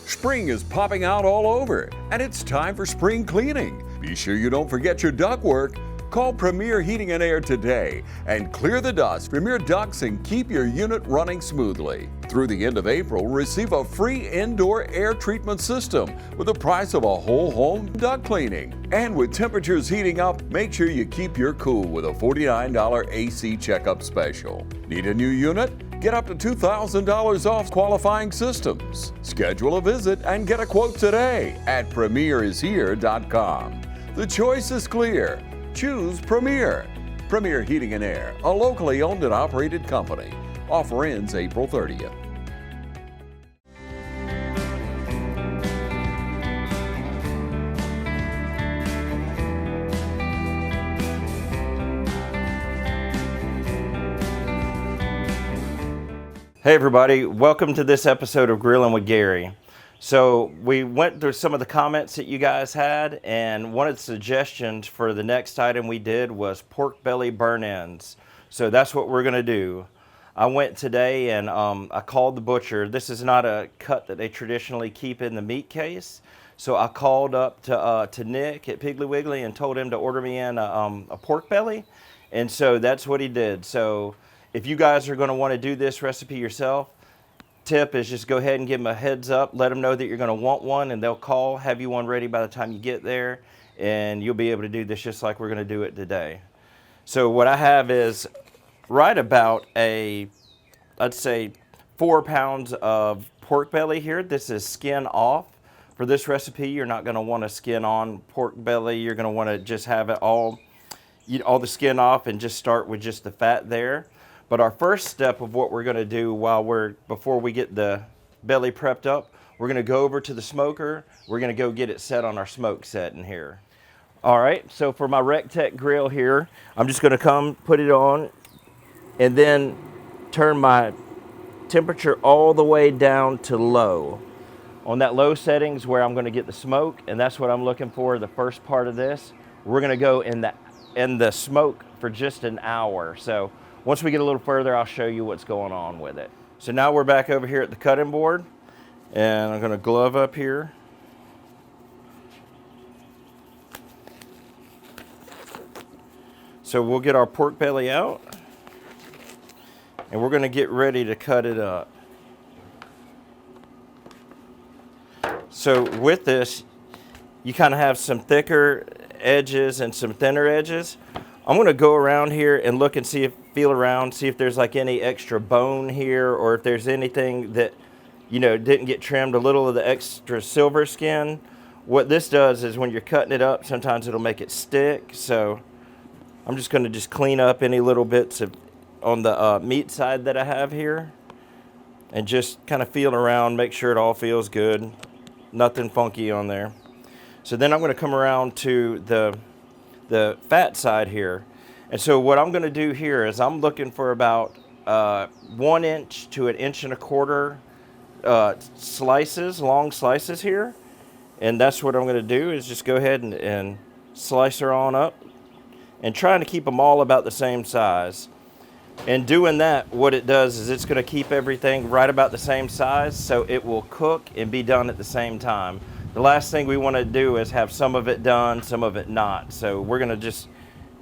Spring is popping out all over, and it's time for spring cleaning. Be sure you don't forget your ductwork. Call Premier Heating and Air today and clear the dust from your ducts and keep your unit running smoothly. Through the end of April, receive a free indoor air treatment system with the price of a whole home duct cleaning. And with temperatures heating up, make sure you keep your cool with a $49 AC checkup special. Need a new unit? Get up to $2,000 off qualifying systems. Schedule a visit and get a quote today at premierishere.com. The choice is clear. Choose Premier. Premier Heating and Air, a locally owned and operated company. Offer ends April 30th. Hey everybody, welcome to this episode of Grilling with Gary. So we went through some of the comments that you guys had, and one of the suggestions for the next item we did was pork belly burn-ins. So that's what we're gonna do. I went today and I called the butcher. This is not a cut that they traditionally keep in the meat case. So I called up to Nick at Piggly Wiggly and told him to order me in a pork belly. And so that's what he did. So if you guys are gonna wanna do this recipe yourself, tip is just go ahead and give them a heads up, let them know that you're going to want one, and they'll call, have you one ready by the time you get there, and you'll be able to do this just like we're going to do it today. So what I have is right about I'd say 4 pounds of pork belly here. This is skin off. For this recipe, you're not going to want to skin on pork belly. You're going to want to just have it all the skin off and just start with just the fat there. But our first step of what we're going to do before we get the belly prepped up, we're going to go over to the smoker. We're going to go get it set on our smoke set in here. All right, so for my Rectech grill here, I'm just going to come put it on and then turn my temperature all the way down to low. On that low settings where I'm going to get the smoke, and that's what I'm looking for the first part of this. We're going to go in the smoke for just an hour. So once we get a little further, I'll show you what's going on with it. So now we're back over here at the cutting board, and I'm gonna glove up here. So we'll get our pork belly out, and we're gonna get ready to cut it up. So with this, you kind of have some thicker edges and some thinner edges. I'm gonna go around here and look and feel around, see if there's like any extra bone here, or if there's anything that, didn't get trimmed, a little of the extra silver skin. What this does is when you're cutting it up, sometimes it'll make it stick. So I'm just gonna clean up any little bits on the meat side that I have here, and just kind of feel around, make sure it all feels good, nothing funky on there. So then I'm gonna come around to the fat side here. And so what I'm going to do here is I'm looking for about 1 inch to 1.25 inch slices, long slices here. And that's what I'm going to do is just go ahead and slice her on up, and trying to keep them all about the same size. And doing that, what it does is it's going to keep everything right about the same size, so it will cook and be done at the same time. The last thing we want to do is have some of it done, some of it not. So we're going to just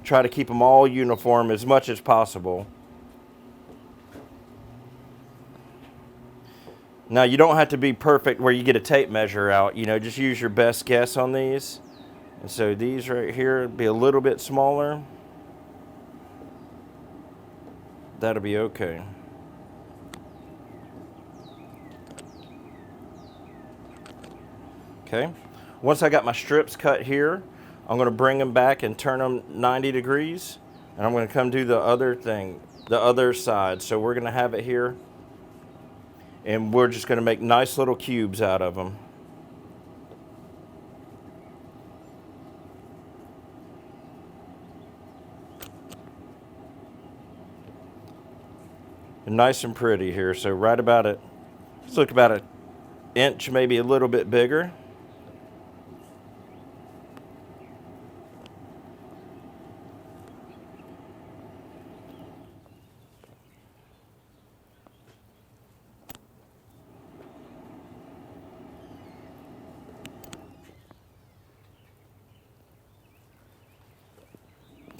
try to keep them all uniform as much as possible. Now you don't have to be perfect where you get a tape measure out, just use your best guess on these. And so these right here would be a little bit smaller. That'll be okay. Okay, once I got my strips cut here, I'm going to bring them back and turn them 90 degrees, and I'm going to come do the other side. So we're going to have it here, and we're just going to make nice little cubes out of them. And nice and pretty here. So right about it, let's look about 1 inch, maybe a little bit bigger.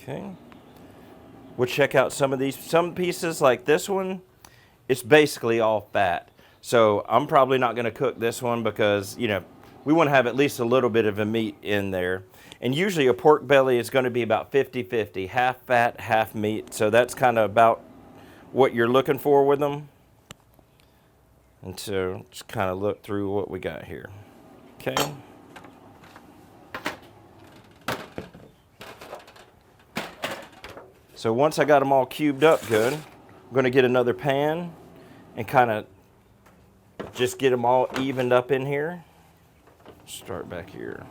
Okay. We'll check out some of these. Some pieces like this one, it's basically all fat. So I'm probably not going to cook this one because, you know, we want to have at least a little bit of a meat in there. And usually a pork belly is going to be about 50-50, half fat, half meat. So that's kind of about what you're looking for with them. And so just kind of look through what we got here. Okay. So once I got them all cubed up good, I'm going to get another pan and kind of just get them all evened up in here. Start back here.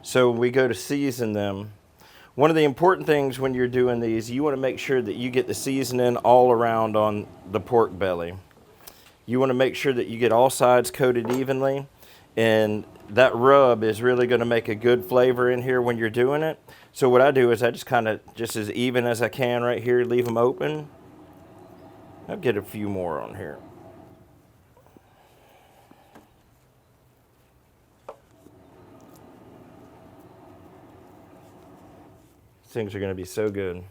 So we go to season them. One of the important things when you're doing these, you want to make sure that you get the seasoning all around on the pork belly. You want to make sure that you get all sides coated evenly, and that rub is really going to make a good flavor in here when you're doing it. So what I do is I just kind of, just as even as I can right here, leave them open. I'll get a few more on here. Things are going to be so good.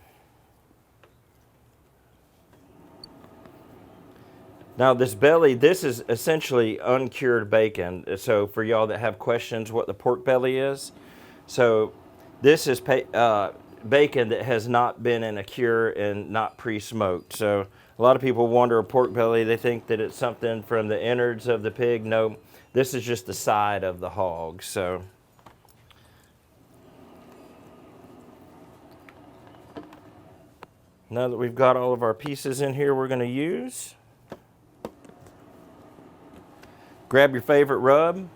Now this belly, this is essentially uncured bacon. So for y'all that have questions what the pork belly is, so this is bacon that has not been in a cure and not pre-smoked. So a lot of people wonder a pork belly, they think that it's something from the innards of the pig. No, this is just the side of the hog. So now that we've got all of our pieces in here we're going to use, grab your favorite rub.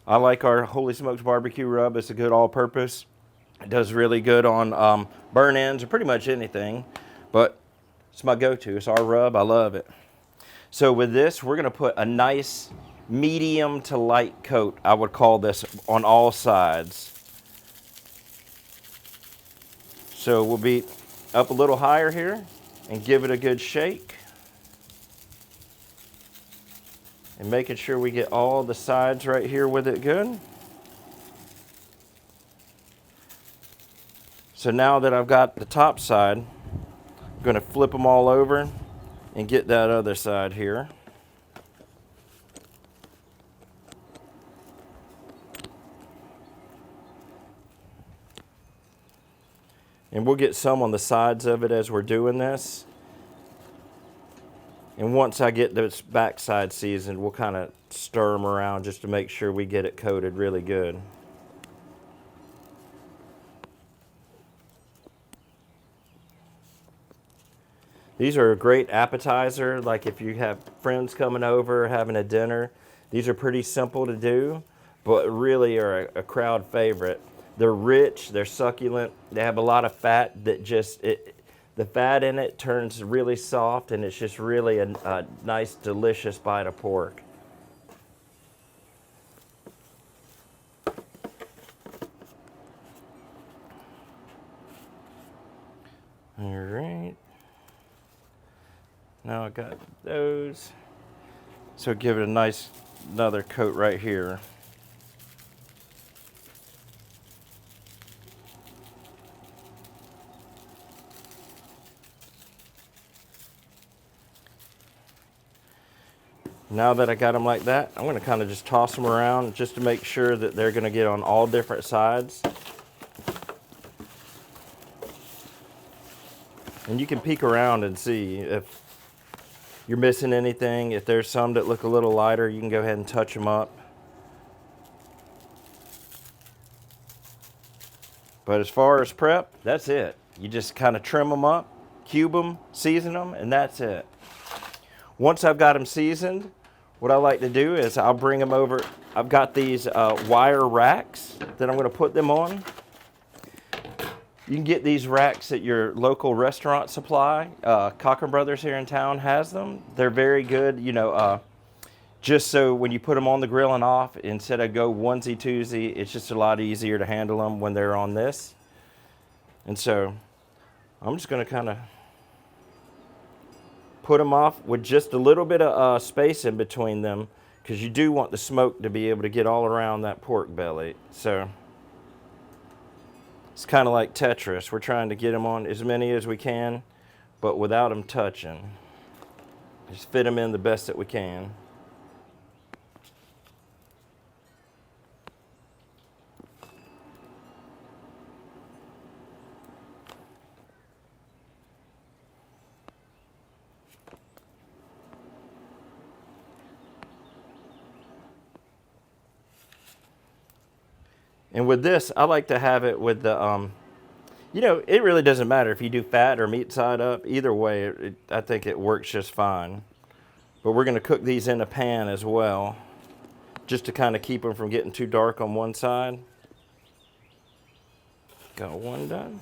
I like our Holy Smokes barbecue rub. It's a good all-purpose. It does really good on burn ends or pretty much anything, but it's my go-to. It's our rub. I love it. So with this, we're going to put a nice medium to light coat, I would call this, on all sides. So we'll be up a little higher here and give it a good shake. And making sure we get all the sides right here with it good. So now that I've got the top side, I'm going to flip them all over and get that other side here. And we'll get some on the sides of it as we're doing this. And once I get this backside seasoned, we'll kind of stir them around just to make sure we get it coated really good. These are a great appetizer, like if you have friends coming over, having a dinner. These are pretty simple to do, but really are a crowd favorite. They're rich, they're succulent, they have a lot of fat that just, the fat in it turns really soft, and it's just really a nice, delicious bite of pork. All right. Now I got those. So give it a nice, another coat right here. Now that I got them like that, I'm going to kind of just toss them around just to make sure that they're going to get on all different sides. And you can peek around and see if you're missing anything. If there's some that look a little lighter, you can go ahead and touch them up. But as far as prep, that's it. You just kind of trim them up, cube them, season them, and that's it. Once I've got them seasoned, what I like to do is I'll bring them over. I've got these wire racks that I'm going to put them on. You can get these racks at your local restaurant supply. Cochran Brothers here in town has them. They're very good, you know, just so when you put them on the grill and off, instead of go onesie-twosie, it's just a lot easier to handle them when they're on this. And so I'm just going to kind of put them off with just a little bit of space in between them, because you do want the smoke to be able to get all around that pork belly. So It's kind of like Tetris. We're trying to get them on as many as we can, but without them touching. Just fit them in the best that we can. And with this, I like to have it with the, you know, it really doesn't matter if you do fat or meat side up. Either way, I think it works just fine. But we're going to cook these in a pan as well, just to kind of keep them from getting too dark on one side. Got one done.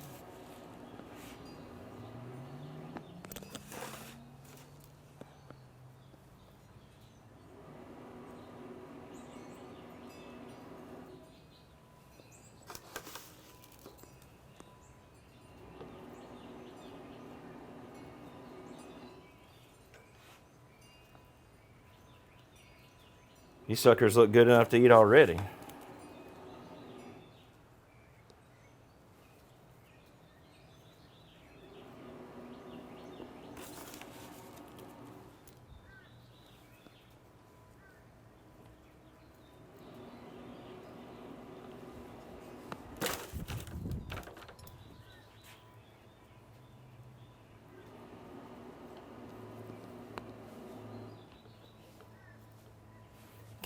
These suckers look good enough to eat already.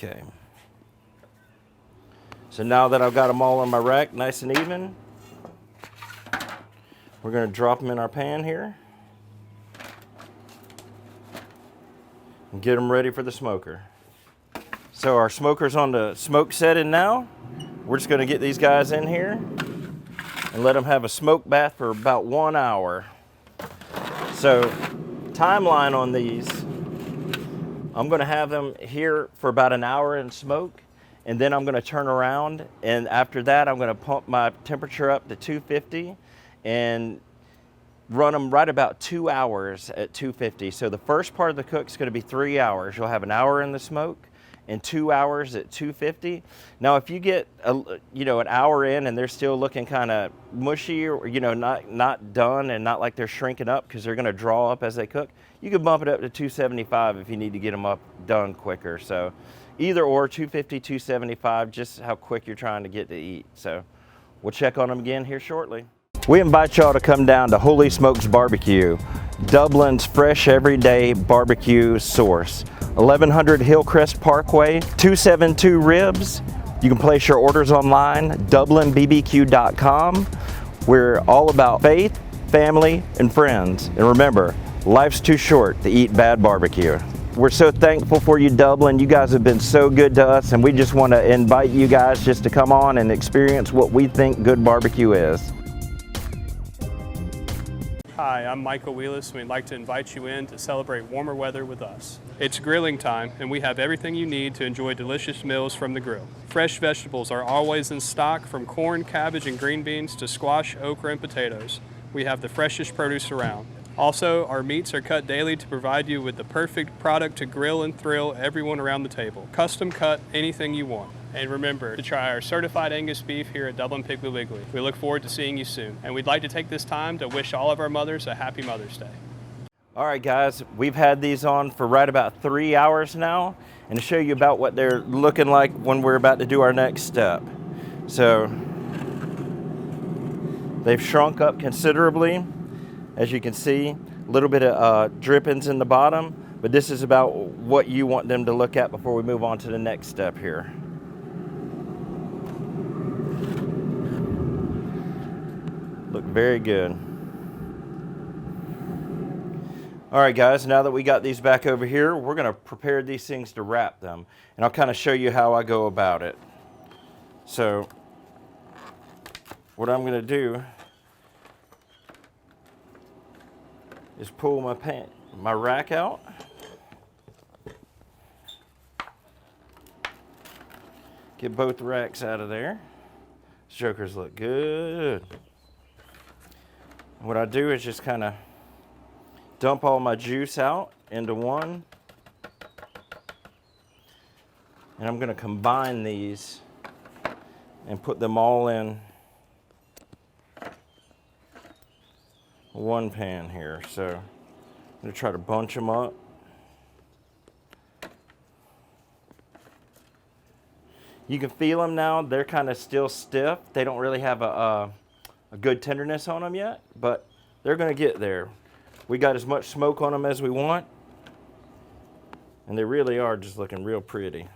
Okay. So now that I've got them all on my rack nice and even, we're going to drop them in our pan here and get them ready for the smoker. So our smoker's on the smoke setting now. We're just going to get these guys in here and let them have a smoke bath for about 1 hour. So timeline on these, I'm going to have them here for about an hour in smoke, and then I'm going to turn around, and after that I'm going to pump my temperature up to 250 and run them right about 2 hours at 250. So the first part of the cook is going to be 3 hours. You'll have an hour in the smoke and 2 hours at 250. Now if you get an hour in and they're still looking kind of mushy, or not done and not like they're shrinking up because they're going to draw up as they cook, you can bump it up to 275 if you need to get them up done quicker. So either or, 250, 275, just how quick you're trying to get to eat. So we'll check on them again here shortly. We invite y'all to come down to Holy Smokes Barbecue, Dublin's fresh everyday barbecue source. 1100 Hillcrest Parkway, 272 Ribs. You can place your orders online, DublinBBQ.com. We're all about faith, family, and friends. And remember, life's too short to eat bad barbecue. We're so thankful for you, Dublin. You guys have been so good to us, and we just want to invite you guys just to come on and experience what we think good barbecue is. Hi, I'm Michael Wheelis, and we'd like to invite you in to celebrate warmer weather with us. It's grilling time, and we have everything you need to enjoy delicious meals from the grill. Fresh vegetables are always in stock, from corn, cabbage, and green beans to squash, okra, and potatoes. We have the freshest produce around. Also, our meats are cut daily to provide you with the perfect product to grill and thrill everyone around the table. Custom cut anything you want. And remember to try our certified Angus beef here at Dublin Piggly Wiggly. We look forward to seeing you soon. And we'd like to take this time to wish all of our mothers a happy Mother's Day. All right, guys, we've had these on for right about 3 hours now, and to show you about what they're looking like when we're about to do our next step. So they've shrunk up considerably. As you can see, a little bit of drippings in the bottom, but this is about what you want them to look at before we move on to the next step here. Look very good. All right, guys, now that we got these back over here, we're going to prepare these things to wrap them, and I'll kind of show you how I go about it. So what I'm going to do is pull my rack out. Get both racks out of there. Jokers look good. What I do is just kind of dump all my juice out into one. And I'm going to combine these and put them all in one pan here. So I'm gonna try to bunch them up. You can feel them now. They're kind of still stiff. They don't really have a good tenderness on them yet, but they're gonna get there. We got as much smoke on them as we want, and they really are just looking real pretty.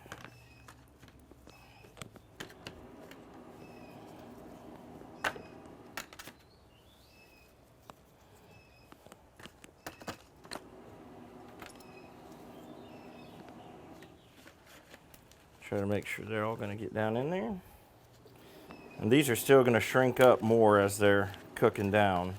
Try to make sure they're all going to get down in there. And these are still going to shrink up more as they're cooking down.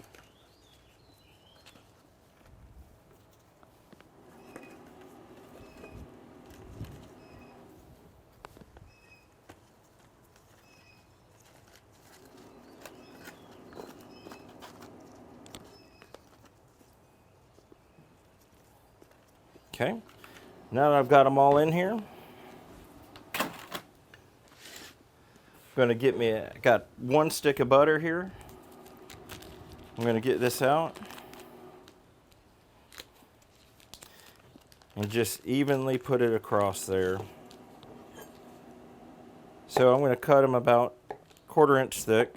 Okay, now that I've got them all in here, going to get me, I got one stick of butter here. I'm going to get this out and just evenly put it across there. So I'm going to cut them about 1/4 inch thick,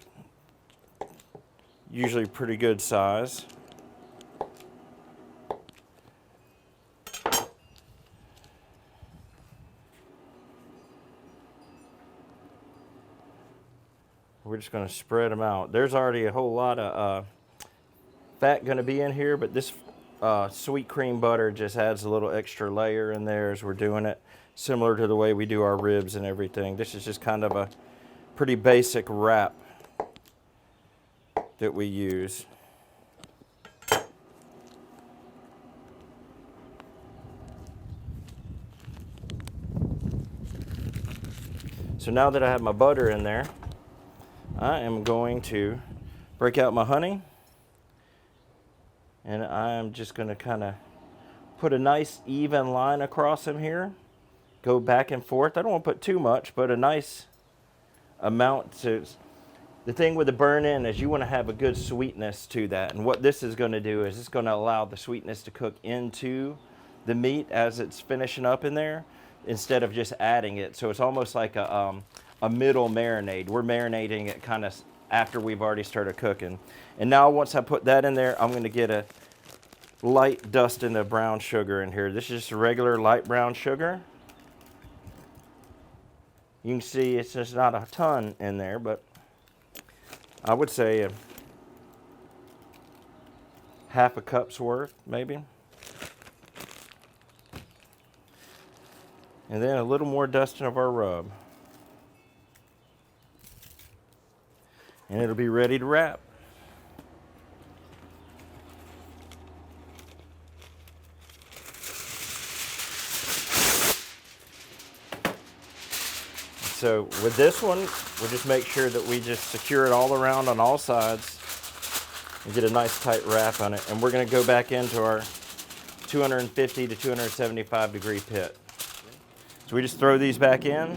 usually pretty good size. We're just going to spread them out. There's already a whole lot of fat going to be in here, but this sweet cream butter just adds a little extra layer in there as we're doing it, similar to the way we do our ribs and everything. This is just kind of a pretty basic wrap that we use. So now that I have my butter in there, I am going to break out my honey, and I'm just going to kind of put a nice even line across them here, go back and forth. I don't want to put too much, but a nice amount. To the thing with the burn-in is you want to have a good sweetness to that, and what this is going to do is it's going to allow the sweetness to cook into the meat as it's finishing up in there instead of just adding it. So it's almost like a middle marinade. We're marinating it kind of after we've already started cooking. And now once I put that in there, I'm going to get a light dusting of brown sugar in here. This is just a regular light brown sugar. You can see it's just not a ton in there, but I would say a 1/2 cup's worth, maybe. And then a little more dusting of our rub. And it'll be ready to wrap. So with this one, we'll just make sure that we just secure it all around on all sides and get a nice tight wrap on it. And we're going to go back into our 250 to 275 degree pit. So we just throw these back in.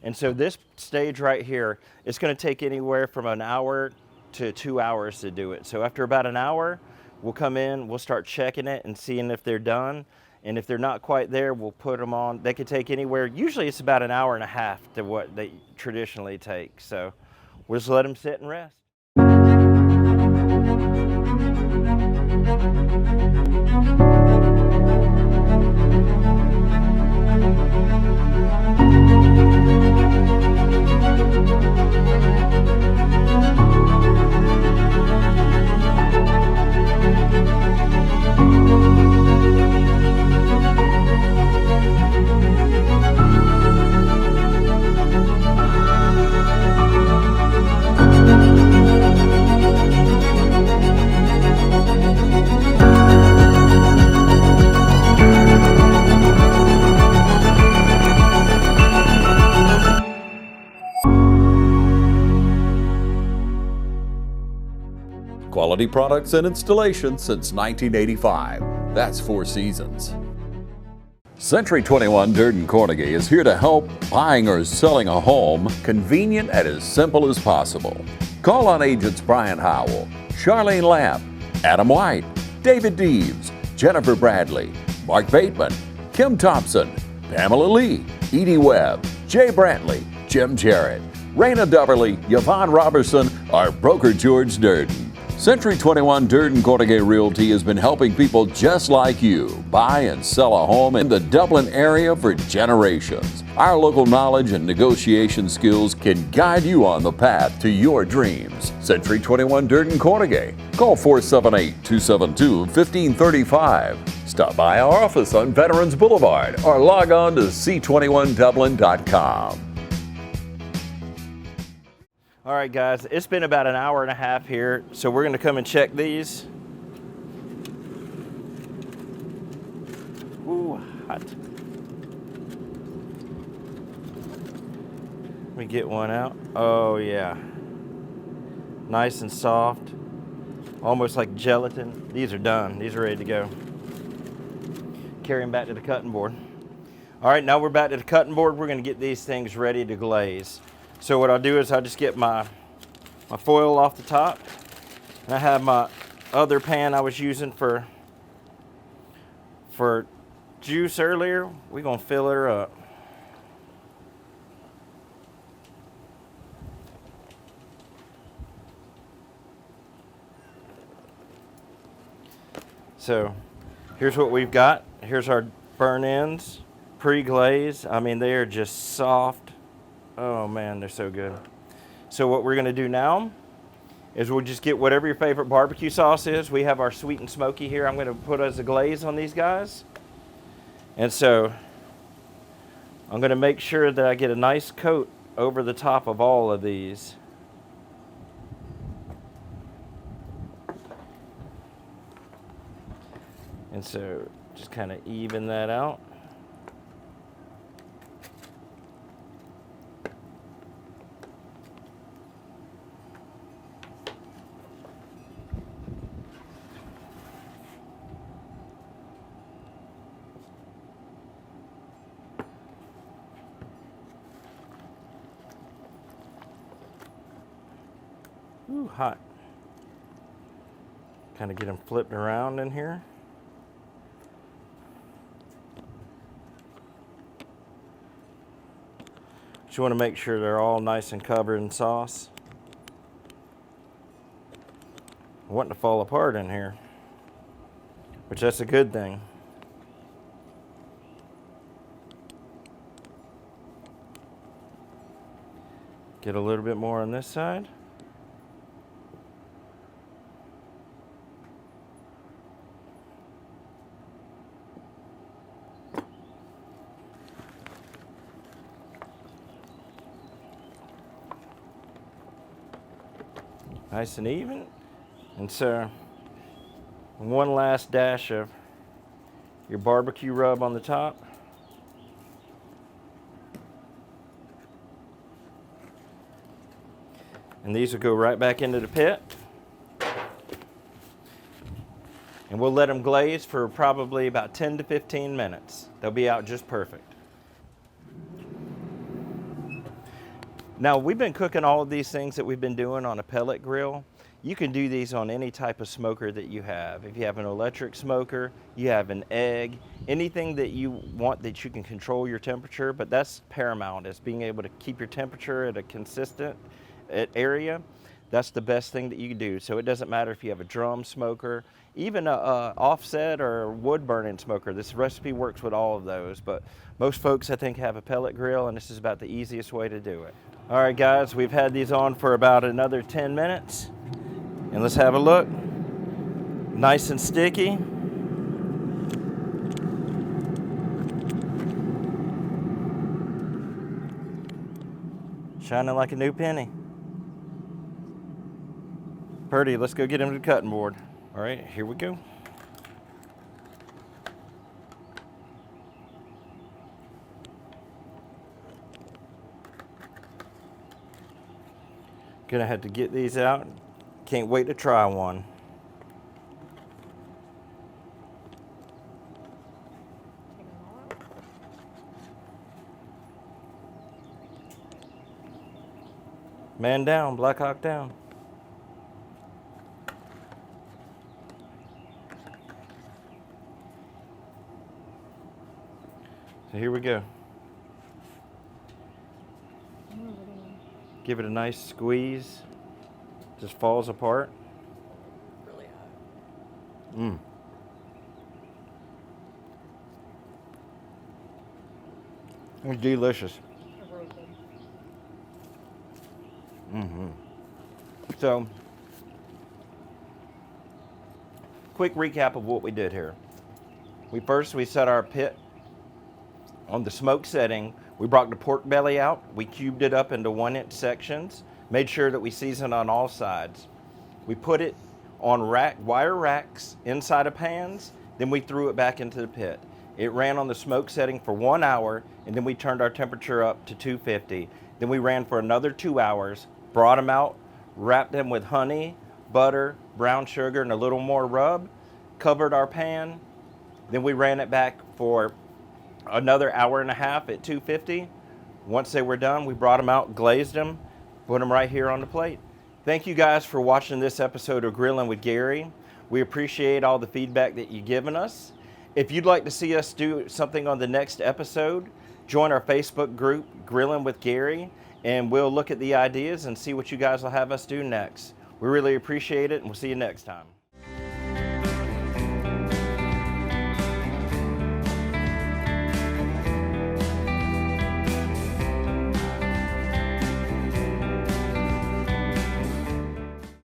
And so this stage right here, it's going to take anywhere from an hour to 2 hours to do it. So after about an hour, we'll come in, we'll start checking it and seeing if they're done. And if they're not quite there, we'll put them on. They could take anywhere, usually it's about an hour and a half to what they traditionally take. So we'll just let them sit and rest. Quality products and installation since 1985. That's 4 seasons. Century 21 Durden Carnegie is here to help buying or selling a home convenient and as simple as possible. Call on agents Brian Howell, Charlene Lamb, Adam White, David Deeves, Jennifer Bradley, Mark Bateman, Kim Thompson, Pamela Lee, Edie Webb, Jay Brantley, Jim Jarrett, Raina Dubberly, Yvonne Robertson, our broker George Durden. Century 21 Durden Cortegay Realty has been helping people just like you buy and sell a home in the Dublin area for generations. Our local knowledge and negotiation skills can guide you on the path to your dreams. Century 21 Durden Cortegay. Call 478-272-1535. Stop by our office on Veterans Boulevard or log on to c21dublin.com. All right, guys, it's been about an hour and a half here, so we're gonna come and check these. Ooh, hot. Let me get one out. Oh yeah, nice and soft, almost like gelatin. These are done, these are ready to go. Carry them back to the cutting board. All right, now we're back to the cutting board. We're gonna get these things ready to glaze. So what I'll do is I'll just get my foil off the top. And I have my other pan I was using for juice earlier. We're gonna fill her up. So here's what we've got. Here's our burn ends, pre-glazed. I mean, they are just soft. Oh man, they're so good. So what we're gonna do now is we'll just get whatever your favorite barbecue sauce is. We have our sweet and smoky here. I'm gonna put as a glaze on these guys. And so I'm gonna make sure that I get a nice coat over the top of all of these. And so just kind of even that out. Ooh, hot. Kind of get them flipped around in here. Just want to make sure they're all nice and covered in sauce. Wanting to fall apart in here, which that's a good thing. Get a little bit more on this side. Nice and even. And so one last dash of your barbecue rub on the top. And these will go right back into the pit. And we'll let them glaze for probably about 10 to 15 minutes. They'll be out just perfect. Now, we've been cooking all of these things that we've been doing on a pellet grill. You can do these on any type of smoker that you have. If you have an electric smoker, you have an egg, anything that you want that you can control your temperature, but that's paramount, is being able to keep your temperature at a consistent area. That's the best thing that you can do. So it doesn't matter if you have a drum smoker, even a offset or wood burning smoker. This recipe works with all of those, but most folks I think have a pellet grill, and this is about the easiest way to do it. All right guys, we've had these on for about another 10 minutes, and let's have a look. Nice and sticky. Shining like a new penny. Purdy, let's go get him to the cutting board. All right, here we go. Gonna have to get these out. Can't wait to try one. Man down, Black Hawk down. So here we go. Give it a nice squeeze. Just falls apart. Really hot. Mmm. It's delicious. Mm-hmm. So, quick recap of what we did here. We set our pit on the smoke setting. We brought the pork belly out. We cubed it up into 1-inch sections. Made sure that we seasoned on all sides. We put it on wire racks inside of pans. Then we threw it back into the pit. It ran on the smoke setting for 1 hour, and then we turned our temperature up to 250. Then we ran for another 2 hours, brought them out, wrapped them with honey, butter, brown sugar, and a little more rub, covered our pan. Then we ran it back for another hour and a half at 250. Once they were done, we brought them out, glazed them, put them right here on the plate. Thank you guys for watching this episode of Grilling with Gary. We appreciate all the feedback that you've given us. If you'd like to see us do something on the next episode, join our Facebook group, Grilling with Gary, and we'll look at the ideas and see what you guys will have us do next. We really appreciate it, and we'll see you next time.